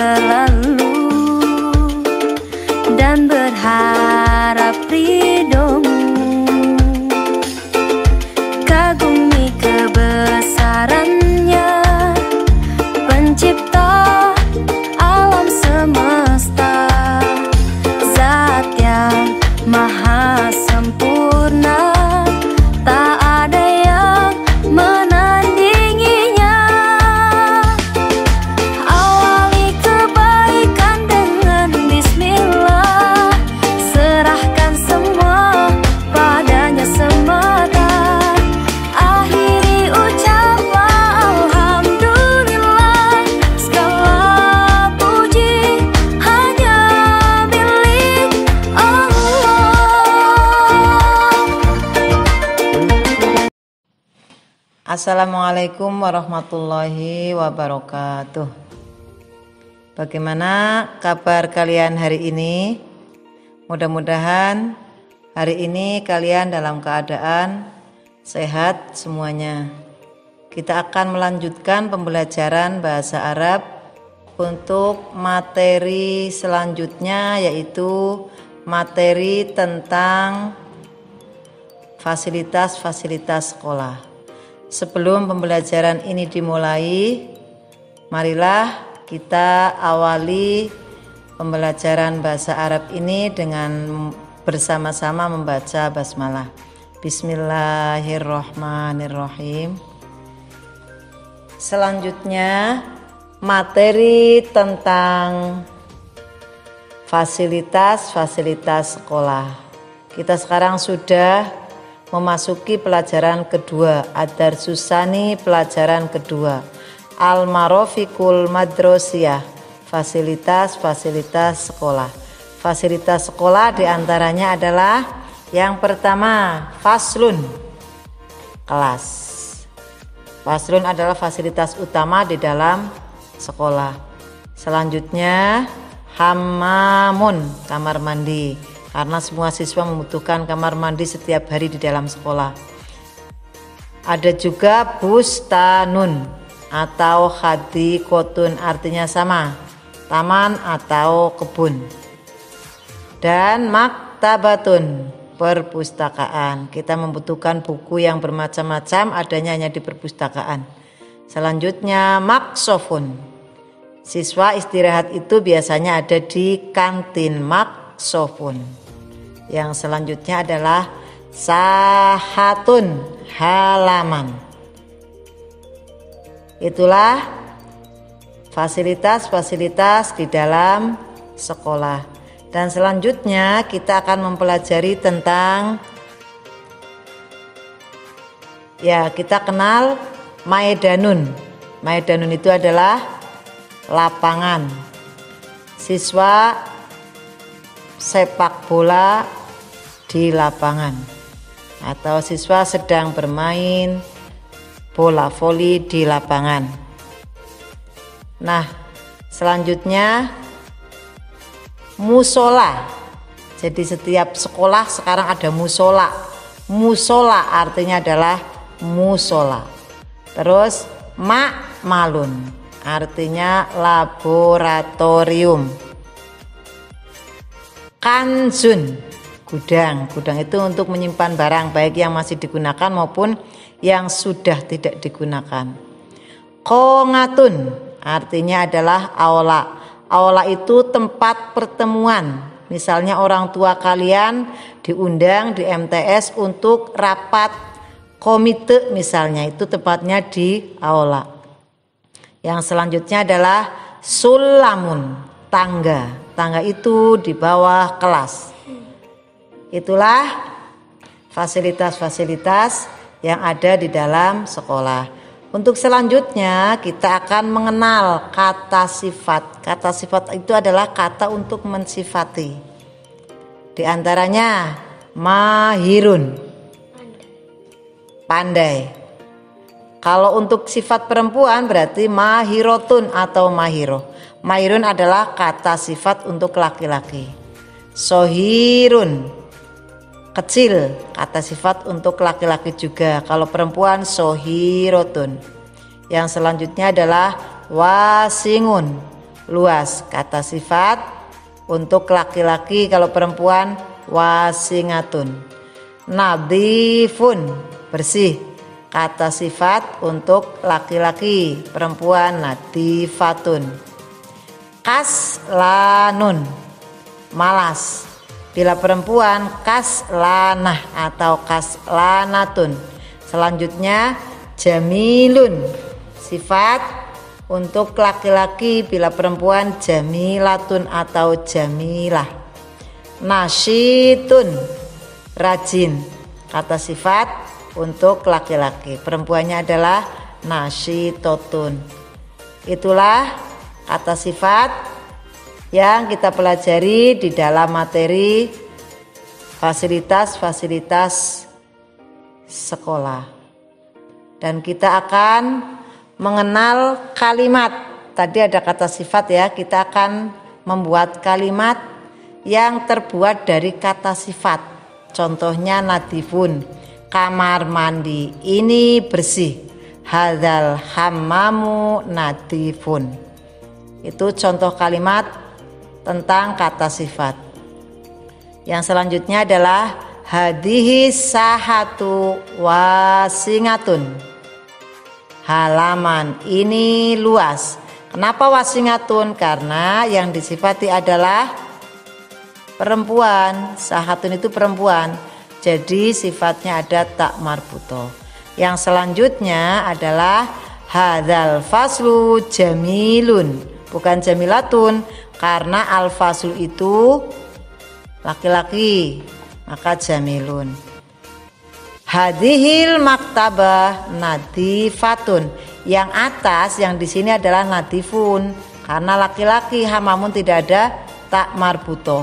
selalu dan berharap ridhomu. Kagumi kebesarannya, pencipta alam semesta, zat yang maha sempurna, tak ada yang menandinginya. Awali kebaikan dengan bismillah, serahkan semua padanya semata. Akhiri ucaplah alhamdulillah, segala puji hanya milik Allah. Assalamualaikum warahmatullahi wabarakatuh. Bagaimana kabar kalian hari ini? Mudah-mudahan hari ini kalian dalam keadaan sehat semuanya. Kita akan melanjutkan pembelajaran bahasa Arab untuk materi selanjutnya, yaitu materi tentang fasilitas-fasilitas sekolah. Sebelum pembelajaran ini dimulai, marilah kita awali pembelajaran bahasa Arab ini dengan bersama-sama membaca basmalah. Bismillahirrahmanirrahim. Selanjutnya, materi tentang fasilitas-fasilitas sekolah. Kita sekarang sudah memasuki pelajaran kedua, Ad-Darsus Tsani, pelajaran kedua, Al-Marafiqul Madrosiyah, fasilitas-fasilitas sekolah. Fasilitas sekolah diantaranya adalah yang pertama, faslun, kelas. Faslun adalah fasilitas utama di dalam sekolah. Selanjutnya, hammamun, kamar mandi, karena semua siswa membutuhkan kamar mandi setiap hari di dalam sekolah. Ada juga bustanun atau hadikotun, artinya sama, taman atau kebun. Dan maktabatun, perpustakaan. Kita membutuhkan buku yang bermacam-macam, adanya hanya di perpustakaan. Selanjutnya maksofun, siswa istirahat itu biasanya ada di kantin, maksofun. Yang selanjutnya adalah sahatun, halaman. Itulah fasilitas-fasilitas di dalam sekolah. Dan selanjutnya kita akan mempelajari tentang, kita kenal maidanun. Maidanun itu adalah lapangan. Siswa sepak bola di lapangan, atau siswa sedang bermain bola voli di lapangan. Nah, selanjutnya musola. Jadi setiap sekolah sekarang ada musola. Musola artinya adalah musola. Terus makmalun artinya laboratorium. Kanzun, gudang. Gudang itu untuk menyimpan barang, baik yang masih digunakan maupun yang sudah tidak digunakan. Qongatun artinya adalah aula. Aula itu tempat pertemuan. Misalnya orang tua kalian diundang di MTS untuk rapat komite misalnya, itu tempatnya di aula. Yang selanjutnya adalah sulamun, tangga. Tangga itu di bawah kelas. Itulah fasilitas-fasilitas yang ada di dalam sekolah. Untuk selanjutnya kita akan mengenal kata sifat. Kata sifat itu adalah kata untuk mensifati. Di antaranya mahirun, pandai. Kalau untuk sifat perempuan berarti mahirotun atau mahiro. Mahirun adalah kata sifat untuk laki-laki. Sohirun, kecil, kata sifat untuk laki-laki juga. Kalau perempuan sohirotun. Yang selanjutnya adalah wasingun. luas. Kata sifat untuk laki-laki, kalau perempuan wasingatun. Nadifun, bersih. Kata sifat untuk laki-laki, perempuan nadifatun. Kaslanun, malas. Bila perempuan kaslanah atau kaslanatun. Selanjutnya jamilun, sifat untuk laki-laki, bila perempuan jamilatun atau jamilah. Nasyitun, rajin. Kata sifat untuk laki-laki, perempuannya adalah nasyitotun. Itulah kata sifat yang kita pelajari di dalam materi fasilitas-fasilitas sekolah. Dan kita akan mengenal kalimat. Tadi ada kata sifat ya, kita akan membuat kalimat yang terbuat dari kata sifat. Contohnya nadifun, kamar mandi ini bersih. Hadzal hammamu nadifun. Itu contoh kalimat tentang kata sifat. Yang selanjutnya adalah hadhihi sahatu wasingatun. Halaman ini luas. Kenapa wasingatun? Karena yang disifati adalah perempuan. Sahatun itu perempuan. Jadi sifatnya ada tak marbuto. Yang selanjutnya adalah hadzal faslu jamilun, bukan jamilatun, karena al faslu itu laki-laki, maka jamilun. Hadhil maktabah nadifatun. Yang atas yang di sini adalah nadifun, karena laki-laki. Hamamun tidak ada tak marbuto.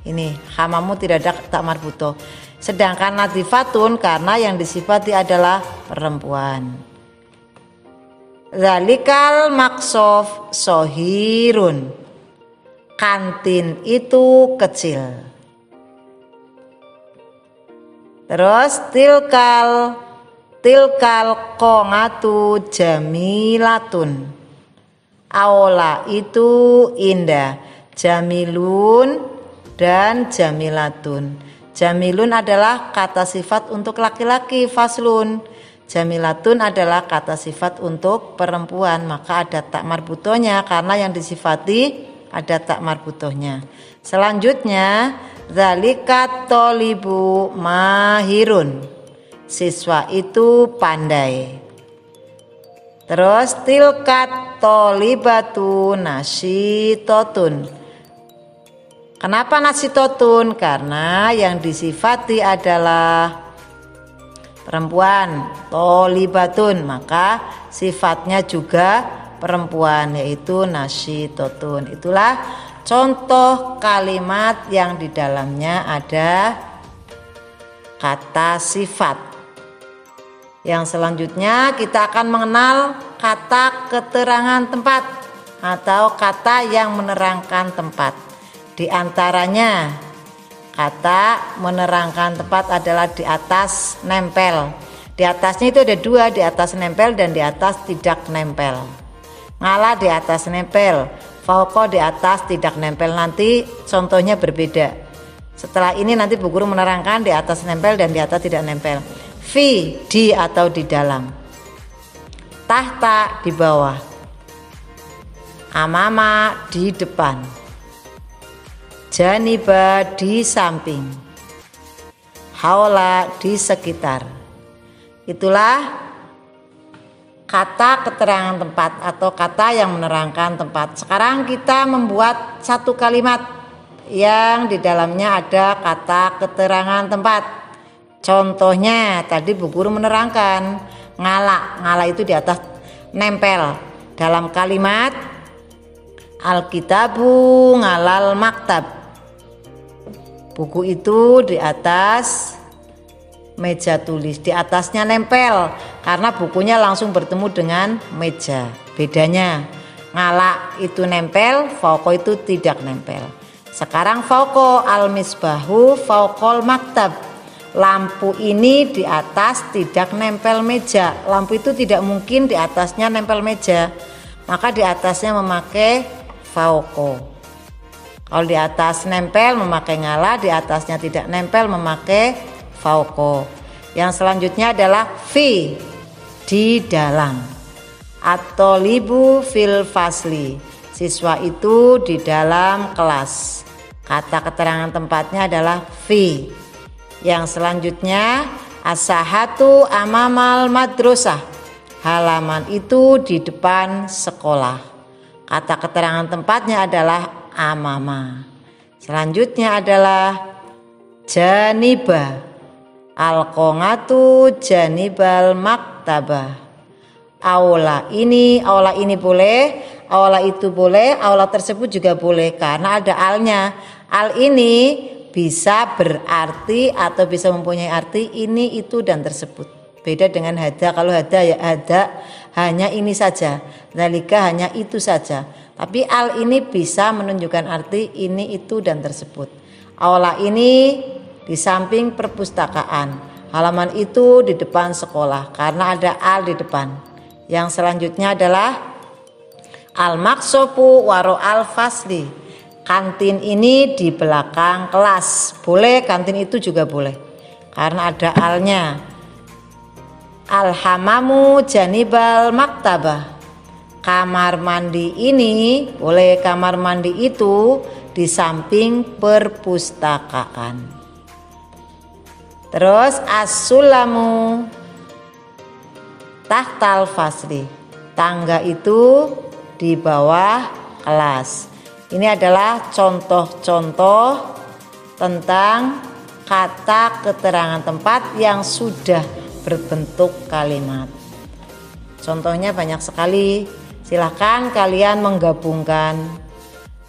Ini hamamun tidak ada tak marbuto. Sedangkan nadifatun karena yang disifati adalah perempuan. Zalikal maksof sohirun. Kantin itu kecil. Terus tilkal qongatu jamilatun. Aula itu indah. Jamilun dan jamilatun. Jamilun adalah kata sifat untuk laki-laki, faslun. Jamilatun adalah kata sifat untuk perempuan, maka ada tak marbutohnya karena yang disifati ada tak marbutohnya. Selanjutnya zalikat tolibu mahirun. Siswa itu pandai. Terus tilkat tolibatu nasyitotun. Kenapa nasyitotun? Karena yang disifati adalah perempuan, tolibatun, maka sifatnya juga perempuan, yaitu nasyitotun. Itulah contoh kalimat yang di dalamnya ada kata sifat. Yang selanjutnya kita akan mengenal kata keterangan tempat atau kata yang menerangkan tempat. Di antaranya kata menerangkan tempat adalah di atas nempel. Di atasnya itu ada dua, di atas nempel dan di atas tidak nempel. Ngala di atas nempel, fauqa di atas tidak nempel. Nanti contohnya berbeda. Setelah ini nanti Bu Guru menerangkan di atas nempel dan di atas tidak nempel. Fi, di atau di dalam. Tahta, di bawah. Amama, di depan. Janiba, di samping. Haula, di sekitar. Itulah kata keterangan tempat atau kata yang menerangkan tempat. Sekarang kita membuat satu kalimat yang di dalamnya ada kata keterangan tempat. Contohnya tadi Bu Guru menerangkan ngala itu di atas nempel. Dalam kalimat Alkitabu ngalal maktab. Buku itu di atas meja tulis, di atasnya nempel karena bukunya langsung bertemu dengan meja. Bedanya ngala itu nempel, fauqa itu tidak nempel. Sekarang fauqa al-misbahu fauqal maktab. Lampu ini di atas tidak nempel meja. Lampu itu tidak mungkin di atasnya nempel meja. Maka di atasnya memakai fauko. Kalau di atas nempel memakai ngala, di atasnya tidak nempel memakai fauko. Yang selanjutnya adalah fi, di dalam. At-thalibu fil fasli, siswa itu di dalam kelas. Kata keterangan tempatnya adalah fi. Yang selanjutnya as-sahatu amamal madrasah, halaman itu di depan sekolah. Kata keterangan tempatnya adalah amama. Selanjutnya adalah janiba, al-qongatu janibal maktabah. Aula ini boleh, aula itu boleh, aula tersebut juga boleh karena ada alnya. Al ini bisa berarti atau bisa mempunyai arti ini, itu, dan tersebut. Beda dengan hada. Kalau hada ya hada hanya ini saja, zalika hanya itu saja. Tapi al ini bisa menunjukkan arti ini, itu, dan tersebut. Aula ini di samping perpustakaan, halaman itu di depan sekolah karena ada al di depan. Yang selanjutnya adalah al-maksofu waro al-fasli, kantin ini di belakang kelas. Boleh, kantin itu juga boleh karena ada alnya. Al-hamamu janibal maktabah, kamar mandi ini boleh, kamar mandi itu di samping perpustakaan. Terus as-sulamu tahtal fasli, tangga itu di bawah kelas. Ini adalah contoh-contoh tentang kata keterangan tempat yang sudah berbentuk kalimat. Contohnya banyak sekali. Silahkan kalian menggabungkan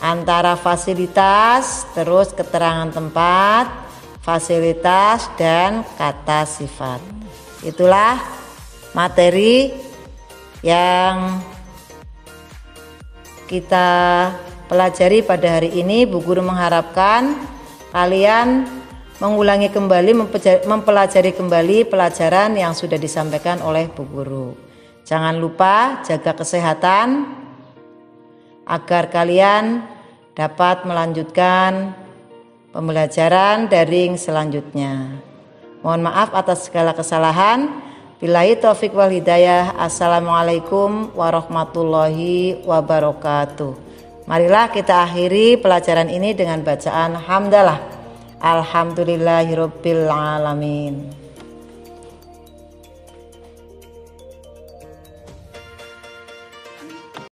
antara fasilitas, terus keterangan tempat, fasilitas, dan kata sifat. Itulah materi yang kita pelajari pada hari ini. Bu Guru mengharapkan kalian mengulangi kembali, mempelajari kembali pelajaran yang sudah disampaikan oleh Bu Guru. Jangan lupa jaga kesehatan agar kalian dapat melanjutkan pembelajaran daring selanjutnya. Mohon maaf atas segala kesalahan. Billahi taufik wal hidayah. Assalamualaikum warahmatullahi wabarakatuh. Marilah kita akhiri pelajaran ini dengan bacaan hamdalah. Alhamdulillahirabbil alamin.